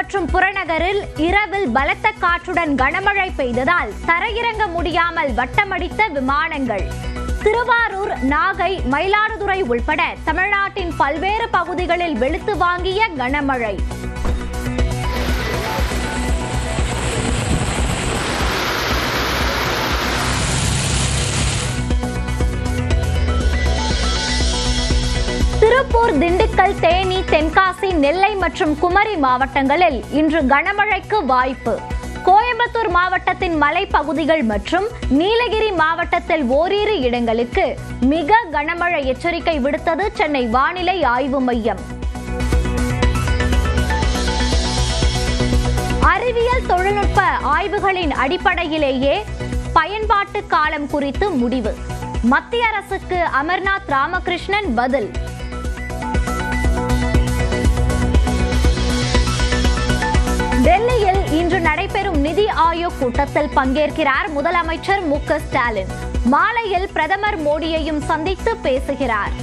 மற்றும் புறநகரில் இரவில் பலத்த காற்றுடன் கனமழை பெய்ததால் தரையிறங்க முடியாமல் வட்டமடித்த விமானங்கள். திருவாரூர், நாகை, மயிலாடுதுறை உள்பட தமிழ்நாட்டின் பல்வேறு பகுதிகளில் வெளுத்து வாங்கிய கனமழை. திருப்பூர், திண்டுக்கல், தேனி, தென்காசி, நெல்லை மற்றும் குமரி மாவட்டங்களில் இன்று கனமழைக்கு வாய்ப்பு. கோயம்புத்தூர் மாவட்டத்தின் மலைப்பகுதிகள் மற்றும் நீலகிரி மாவட்டத்தில் ஓரிரு இடங்களுக்கு மிக கனமழை எச்சரிக்கை விடுத்தது சென்னை வானிலை ஆய்வு மையம். அறிவியல் தொழில்நுட்ப ஆய்வுகளின் அடிப்படையிலேயே பயன்பாட்டு காலம் குறித்து முடிவு. மத்திய அரசுக்கு அமர்நாத் ராமகிருஷ்ணன் பதில். டெல்லியில் இன்று நடைபெறும் நிதி ஆயோக் கூட்டத்தில் பங்கேற்கிறார் முதலமைச்சர் மு.க. ஸ்டாலின். மாலையில் பிரதமர் மோடியையும் சந்தித்து பேசுகிறார்.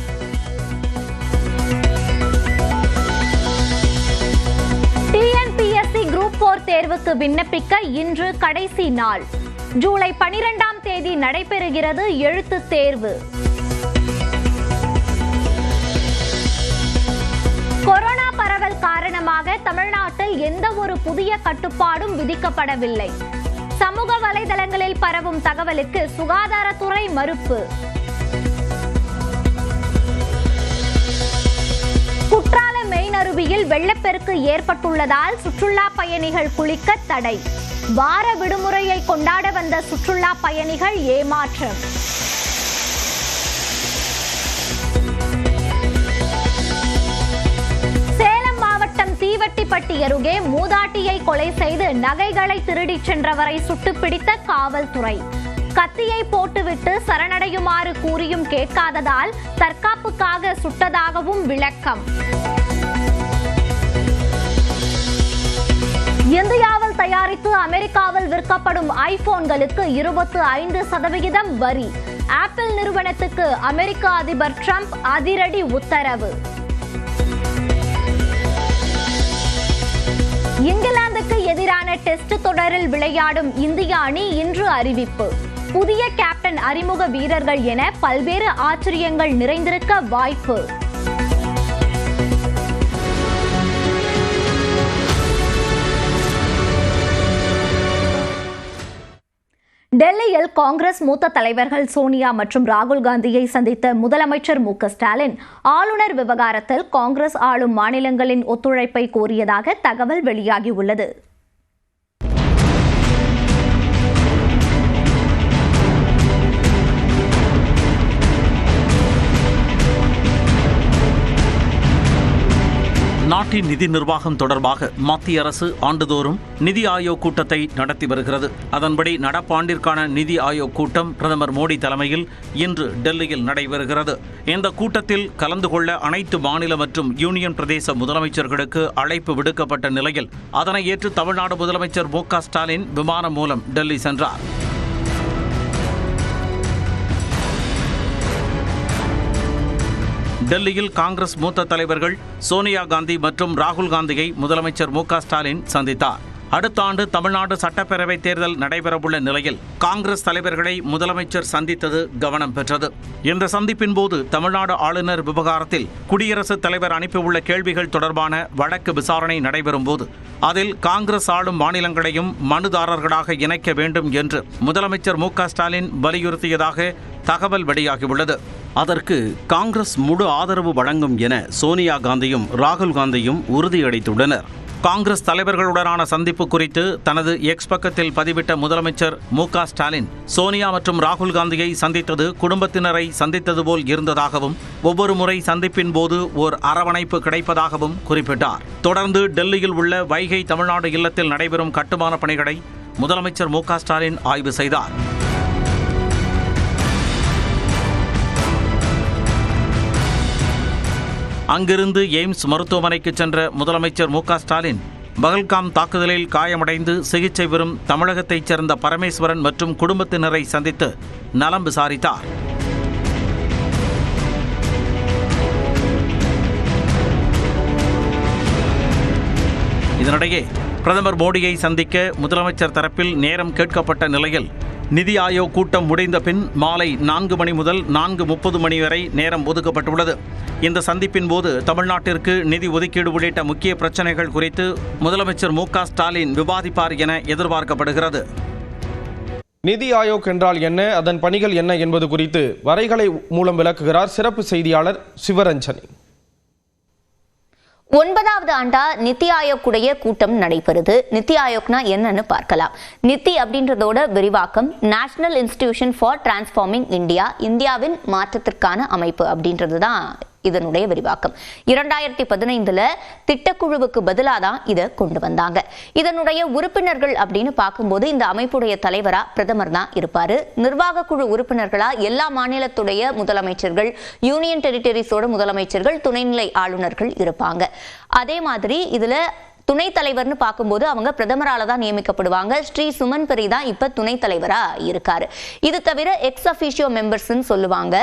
டிஎன்பிஎஸ்சி குரூப் 4 தேர்வுக்கு விண்ணப்பிக்க இன்று கடைசி நாள். ஜூலை 12ஆம் தேதி நடைபெறுகிறது எழுத்து தேர்வு. கொரோனா பரவல் காரணமாக தமிழ்நாட்டில் எந்த ஒரு புதிய கட்டுப்பாடும் விதிக்கப்படவில்லை. சமூக வலைதளங்களில் பரவும் தகவலுக்கு சுகாதாரத்துறை மறுப்பு. குற்றால மெயினருவியில் வெள்ளப்பெருக்கு ஏற்பட்டுள்ளதால் சுற்றுலா பயணிகள் குளிக்க தடை. வார விடுமுறையை கொண்டாட வந்த சுற்றுலா பயணிகள் ஏமாற்றம். தீவட்டிப்பட்டி அருகே மூதாட்டியை கொலை செய்து நகைகளை திருடிச் சென்றவரை சுட்டுப்பிடித்த காவல்துறை. கத்தியை போட்டுவிட்டு சரணடையுமாறு கூறியும் கேட்காததால் தற்காப்புக்காக சுட்டதாகவும் விளக்கம். இந்தியாவில் தயாரித்து அமெரிக்காவில் விற்கப்படும் ஐபோன்களுக்கு 25% வரி. ஆப்பிள் நிறுவனத்துக்கு அமெரிக்க அதிபர் டிரம்ப் அதிரடி உத்தரவு. இங்கிலாந்துக்கு எதிரான டெஸ்ட் தொடரில் விளையாடும் இந்திய அணி இன்று அறிவிப்பு. புதிய கேப்டன், அறிமுக வீரர்கள் என பல்வேறு ஆச்சரியங்கள் நிறைந்திருக்க வாய்ப்பு. டெல்லியில் காங்கிரஸ் மூத்த தலைவர்கள் சோனியா மற்றும் ராகுல் காந்தியை சந்தித்த முதலமைச்சர் மு.க. ஸ்டாலின் ஆளுநர் விவகாரத்தில் காங்கிரஸ் ஆளும் மாநிலங்களின் ஒத்துழைப்பை கோரியதாக தகவல் வெளியாகியுள்ளது. நாட்டின் நிதி நிர்வாகம் தொடர்பாக மத்திய அரசு ஆண்டுதோறும் நிதி ஆயோக் கூட்டத்தை நடத்தி வருகிறது. அதன்படி நடப்பாண்டிற்கான நிதி ஆயோக் கூட்டம் பிரதமர் மோடி தலைமையில் இன்று டெல்லியில் நடைபெறுகிறது. இந்த கூட்டத்தில் கலந்து கொள்ள அனைத்து மாநில மற்றும் யூனியன் பிரதேச முதலமைச்சர்களுக்கு அழைப்பு விடுக்கப்பட்ட நிலையில் அதனை ஏற்று தமிழ்நாடு முதலமைச்சர் மு.க. ஸ்டாலின் விமானம் மூலம் டெல்லி சென்றார். டெல்லியில் காங்கிரஸ் மூத்த தலைவர்கள் சோனியா காந்தி மற்றும் ராகுல் காந்தியை முதலமைச்சர் மு.க. ஸ்டாலின் சந்தித்தார். அடுத்த ஆண்டு தமிழ்நாடு சட்டப்பேரவை தேர்தல் நடைபெறவுள்ள நிலையில் காங்கிரஸ் தலைவர்களை முதலமைச்சர் சந்தித்தது கவனம் பெற்றது. இந்த சந்திப்பின் போது தமிழ்நாடு ஆளுநர் விவகாரத்தில் குடியரசுத் தலைவர் அனுப்பியுள்ள கேள்விகள் தொடர்பான வழக்கு விசாரணை நடைபெறும் போது அதில் காங்கிரஸ் ஆளும் மாநிலங்களையும் மனுதாரர்களாக இணைக்க வேண்டும் என்று முதலமைச்சர் மு.க. ஸ்டாலின் வலியுறுத்தியதாக தகவல் வெளியாகியுள்ளது. அதற்கு காங்கிரஸ் முழு ஆதரவு வழங்கும் என சோனியா காந்தியும் ராகுல் காந்தியும் உறுதியளித்துள்ளனர். காங்கிரஸ் தலைவர்களுடனான சந்திப்பு குறித்து தனது எக்ஸ் பக்கத்தில் பதிவிட்ட முதலமைச்சர் மு.க. ஸ்டாலின் சோனியா மற்றும் ராகுல் காந்தியை சந்தித்தது குடும்பத்தினரை சந்தித்தது போல் இருந்ததாகவும் ஒவ்வொரு முறை சந்திப்பின் போது ஓர் அரவணைப்பு கிடைப்பதாகவும் குறிப்பிட்டார். தொடர்ந்து டெல்லியில் உள்ள வைகை தமிழ்நாடு இல்லத்தில் நடைபெறும் கட்டுமான பணிகளை முதலமைச்சர் மு.க. ஸ்டாலின் ஆய்வு செய்தார். அங்கிருந்து எய்ம்ஸ் மருத்துவமனைக்கு சென்ற முதலமைச்சர் மு.க. ஸ்டாலின் பகல்காம் தாக்குதலில் காயமடைந்து சிகிச்சை பெறும் தமிழகத்தைச் சேர்ந்த பரமேஸ்வரன் மற்றும் குடும்பத்தினரை சந்தித்து நலம் விசாரித்தார். இதனிடையே பிரதமர் மோடியை சந்திக்க முதலமைச்சர் தரப்பில் நேரம் கேட்கப்பட்ட நிலையில் நிதி ஆயோக் கூட்டம் முடிந்த பின் மாலை 4 மணி முதல் 4:30 மணி வரை நேரம் ஒதுக்கப்பட்டுள்ளது. இந்த சந்திப்பின் போது தமிழ்நாட்டிற்கு நிதி ஒதுக்கீடு உள்ளிட்ட முக்கிய பிரச்சனைகள் குறித்து முதலமைச்சர் மு.க.ஸ்டாலின் விவாதிப்பார் என எதிர்பார்க்கப்படுகிறது. நிதி ஆயோக் என்றால் என்ன, அதன் பணிகள் என்ன என்பது குறித்து வரைகலை மூலம் விளக்குகிறார் சிறப்பு செய்தியாளர் சிவரஞ்சனி. 9வது ஆண்டா நிதி ஆயோக் உடைய கூட்டம் நடைபெறுது. நிதி ஆயோக்னா என்னன்னு பார்க்கலாம். நிதி அப்படின்றதோட விரிவாக்கம் national institution for transforming India, இந்தியாவின் மாற்றத்திற்கான அமைப்பு அப்படின்றதுதான் இதனுடைய விரிவாக்கம். 2015 திட்டக்குழுவுக்கு பதிலாக தான் இதை கொண்டு வந்தாங்க. இதனுடைய உறுப்பினர்கள் அப்படின்னு பார்க்கும்போது இந்த அமைப்புடைய தலைவரா பிரதமர் தான் இருப்பாரு. நிர்வாக குழு உறுப்பினர்களா எல்லா மாநிலத்துடைய முதலமைச்சர்கள், யூனியன் டெரிட்டரிஸோட முதலமைச்சர்கள், துணைநிலை ஆளுநர்கள் இருப்பாங்க. அதே மாதிரி இதுல துணைத் தலைவர்னு பார்க்கும்போது அவங்க பிரதமரால தான் நியமிக்கப்படுவாங்க. ஸ்ரீ சுமன் பெரி தான் இப்ப துணைத் தலைவரா இருக்காரு. இது தவிர எக்ஸ் அஃபிஷியோ மெம்பர்ஸ் சொல்லுவாங்க.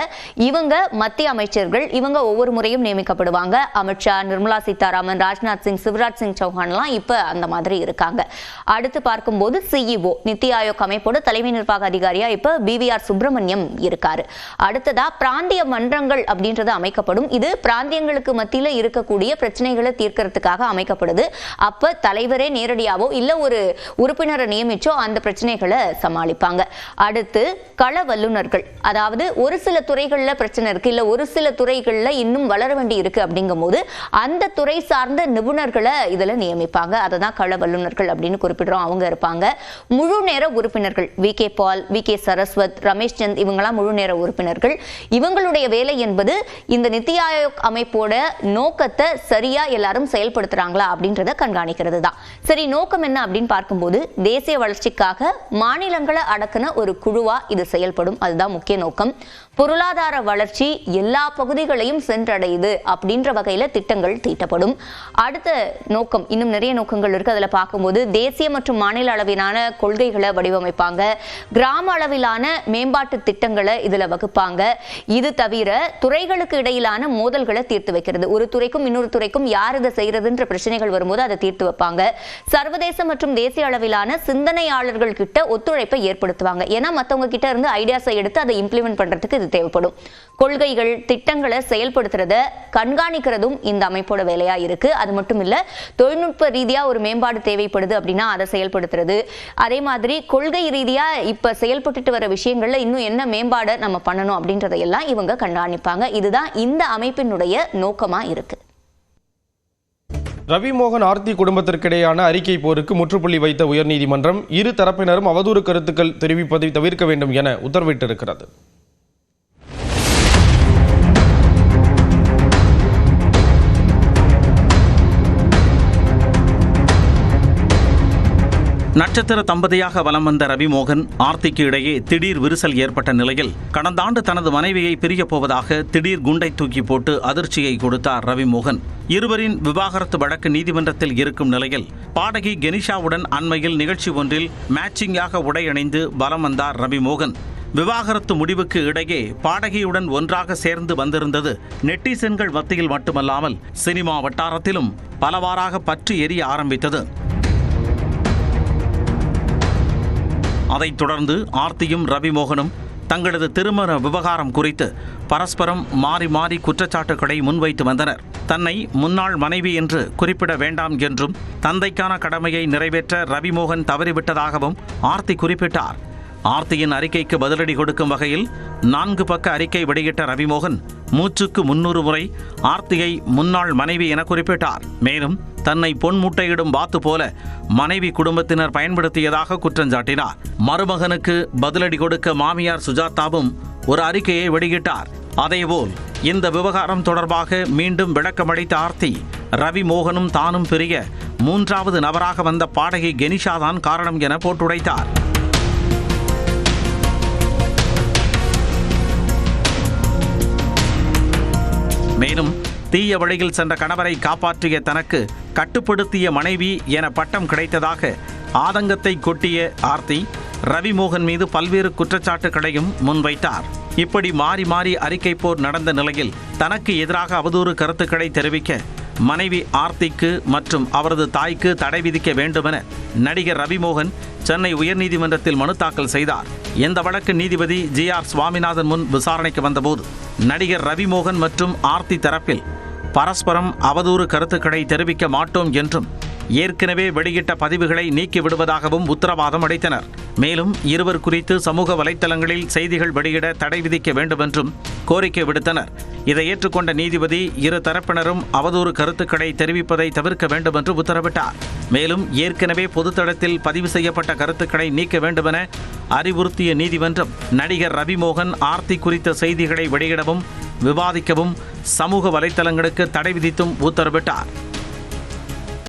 இவங்க மத்திய அமைச்சர்கள், இவங்க ஒவ்வொரு முறையும் நியமிக்கப்படுவாங்க. அமித்ஷா, நிர்மலா சீதாராமன், ராஜ்நாத் சிங், சிவராஜ் சிங் சௌஹான்லாம் இப்ப அந்த மாதிரி இருக்காங்க. அடுத்து பார்க்கும்போது சிஇஓ, நிதி ஆயோக் அமைப்போட தலைமை நிர்வாக அதிகாரியா இப்ப BVR சுப்பிரமணியம் இருக்காரு. அடுத்ததா பிராந்திய மன்றங்கள் அப்படின்றது அமைக்கப்படும். இது பிராந்தியங்களுக்கு மத்தியில இருக்கக்கூடிய பிரச்சனைகளை தீர்க்கறதுக்காக அமைக்கப்படுது. அப்ப தலைவரே நேரடியாவோ இல்ல ஒரு உறுப்பினரை நியமிச்சோ அந்த பிரச்சனைகளை சமாளிப்பாங்க. அடுத்து கள வல்லுநர்கள், அதாவது ஒரு சில துறைகள்ல பிரச்சனை இருக்கு, இல்ல ஒரு சில துறைகள்ல இன்னும் வளர வேண்டி இருக்கு அப்படிங்கும்போது அந்த துறை சார்ந்த நிபுணர்களை இதுல நியமிப்பாங்க. அததான் கள வல்லுநர்கள் அப்படின்னு குறிப்பிடுறோம். அவங்க இருப்பாங்க. முழு நேர உறுப்பினர்கள் VK பால், VK சரஸ்வத், ரமேஷ் சந்த் இவங்கெல்லாம் முழு நேர உறுப்பினர்கள். இவங்களுடைய வேலை என்பது இந்த நிதி ஆயோக் அமைப்போட நோக்கத்தை சரியா எல்லாரும் செயல்படுத்துறாங்களா அப்படின்றத கண்காணிக்கிறது தான். சரி, நோக்கம் என்ன அப்படின்னு பார்க்கும்போது தேசிய வளர்ச்சிக்காக மாநிலங்களை அடக்கின ஒரு குழுவா இது செயல்படும். அதுதான் முக்கிய நோக்கம். பொருளாதார வளர்ச்சி எல்லா பகுதிகளையும் சென்றடையுது அப்படின்ற வகையில திட்டங்கள் தீட்டப்படும். அடுத்த நோக்கம், இன்னும் நிறைய நோக்கங்கள் இருக்கு. அதுல பார்க்கும்போது தேசிய மற்றும் மாநில அளவிலான கொள்கைகளை வடிவமைப்பாங்க. கிராம அளவிலான மேம்பாட்டு திட்டங்களை இதுல வகுப்பாங்க. இது தவிர துறைகளுக்கு இடையிலான மோதல்களை தீர்த்து வைக்கிறது. ஒரு துறைக்கும் இன்னொரு துறைக்கும் யார் இதை செய்யறதுன்ற பிரச்சனைகள் வரும்போது அதை தீர்த்து வைப்பாங்க. சர்வதேச மற்றும் தேசிய அளவிலான சிந்தனையாளர்கள் கிட்ட ஒத்துழைப்பை ஏற்படுத்துவாங்க. ஏன்னா மத்தவங்க கிட்ட இருந்து ஐடியாஸை எடுத்து அதை இம்ப்ளிமெண்ட் பண்றதுக்கு இது தேவைப்படும். கொள்கைகள், திட்டங்களை செயல்படுத்துறத கண்காணிக்கிறதும் இந்த அமைப்போட வேலையா இருக்கு. அது மட்டும் இல்ல, தொழில்நுட்ப ரீதியா ஒரு மேம்பாடு தேவைப்படுது அப்படின்னா அதை செயல்படுத்துறது, அதே மாதிரி கொள்கை ரீதியா இப்ப செயல்பட்டு வர விஷயங்கள்ல இன்னும் என்ன மேம்பாடு நம்ம பண்ணணும் அப்படின்றதையெல்லாம் இவங்க கண்காணிப்பாங்க. இதுதான் இந்த அமைப்பினுடைய நோக்கமா இருக்கு. ரவி மோகன் ஆர்த்தி குடும்பத்திற்கிடையான அறிக்கை போருக்கு முற்றுப்புள்ளி வைத்த உயர்நீதிமன்றம் இரு தரப்பினரும் அவதூறு கருத்துக்கள் தெரிவிப்பதை தவிர்க்க வேண்டும் என உத்தரவிட்டிருக்கிறது. நட்சத்திர தம்பதியாக வலம் வந்த ரவி மோகன், ஆர்த்திக்கு இடையே திடீர் விரிசல் ஏற்பட்ட நிலையில் கடந்த ஆண்டு தனது மனைவியை பிரியப் போவதாக திடீர் குண்டை தூக்கி போட்டு அதிர்ச்சியை கொடுத்தார் ரவி மோகன். இருவரின் விவாகரத்து வழக்கு நீதிமன்றத்தில் இருக்கும் நிலையில் பாடகி கெனிஷாவுடன் அண்மையில் நிகழ்ச்சி ஒன்றில் மேட்சிங்காக உடை அணிந்து வலம் வந்தார் ரவி மோகன். விவாகரத்து முடிவுக்கு இடையே பாடகியுடன் ஒன்றாக சேர்ந்து வந்திருந்தது நெட்டிசன்கள் மத்தியில் மட்டுமல்லாமல் சினிமா வட்டாரத்திலும் பலவாறாக பற்றி எரிய ஆரம்பித்தது. அதைத் தொடர்ந்து ஆர்த்தியும் ரவி மோகனும் தங்களது திருமண விவகாரம் குறித்து பரஸ்பரம் மாறி மாறி குற்றச்சாட்டுகளை முன்வைத்து வந்தனர். தன்னை முன்னாள் மனைவி என்று குறிப்பிட வேண்டாம் என்றும் தந்தைக்கான கடமையை நிறைவேற்ற ரவி மோகன் தவறிவிட்டதாகவும் ஆர்த்தி குறிப்பிட்டார். ஆர்த்தியின் அறிக்கைக்கு பதிலடி கொடுக்கும் வகையில் 4 பக்க அறிக்கை வெளியிட்ட ரவி மோகன் மூச்சுக்கு 300 முறை ஆர்த்தியை முன்னாள் மனைவி என குறிப்பிட்டார். மேலும் தன்னை பொன்முட்டையிடும் வாத்து போல மனைவி குடும்பத்தினர் பயன்படுத்தியதாக குற்றஞ்சாட்டினார். மருமகனுக்கு பதிலடி கொடுக்க மாமியார் சுஜாதாவும் ஒரு அறிக்கையை வெளியிட்டார். அதேபோல் இந்த விவகாரம் தொடர்பாக மீண்டும் விளக்கமளித்த ஆர்த்தி, ரவி மோகனும் தானும் பிரிய 3வது நபராக வந்த பாடகி கெனிஷாதான் காரணம் என போட்டுடைத்தார். மேலும் தீய வழியில் சென்ற கணவரை காப்பாற்றிய தனக்கு கட்டுப்படுத்திய மனைவி என பட்டம் கிடைத்ததாக ஆதங்கத்தை கொட்டிய ஆர்த்தி ரவி மோகன் மீது பல்வேறு குற்றச்சாட்டுகளையும் முன்வைத்தார். இப்படி மாறி மாறி அறிக்கை போர் நடந்த நிலையில் தனக்கு எதிராக அவதூறு கருத்துக்களை தெரிவிக்க மனைவி ஆர்த்திக்கு மற்றும் அவரது தாய்க்கு தடை விதிக்க வேண்டுமென நடிகர் ரவிமோகன் சென்னை உயர்நீதிமன்றத்தில் மனு தாக்கல் செய்தார். இந்த வழக்கு நீதிபதி GR சுவாமிநாதன் முன் விசாரணைக்கு வந்தபோது நடிகர் ரவிமோகன் மற்றும் ஆர்த்தி தரப்பில் பரஸ்பரம் அவதூறு கருத்துக்களை தெரிவிக்க மாட்டோம் என்றும் ஏற்கனவே வெளியிட்ட பதிவுகளை நீக்கி விடுவதாகவும் உத்தரவாதம் அளித்தனர். மேலும் இருவர் குறித்து சமூக வலைத்தளங்களில் செய்திகள் வெளியிட தடை விதிக்க வேண்டும் என்றும் கோரிக்கை விடுத்தனர். இதை ஏற்றுக்கொண்ட நீதிபதி இரு தரப்பினரும் அவதூறு கருத்துக்களை தெரிவிப்பதை தவிர்க்க வேண்டும் என்று உத்தரவிட்டார். மேலும் ஏற்கனவே பொதுத்தளத்தில் பதிவு செய்யப்பட்ட கருத்துக்களை நீக்க வேண்டுமென அறிவுறுத்திய நீதிமன்றம் நடிகர் ரவிமோகன் ஆர்த்தி குறித்த செய்திகளை வெளியிடவும் விவாதிக்கவும் சமூக வலைத்தளங்களுக்கு தடை விதித்தும் உத்தரவிட்டார்.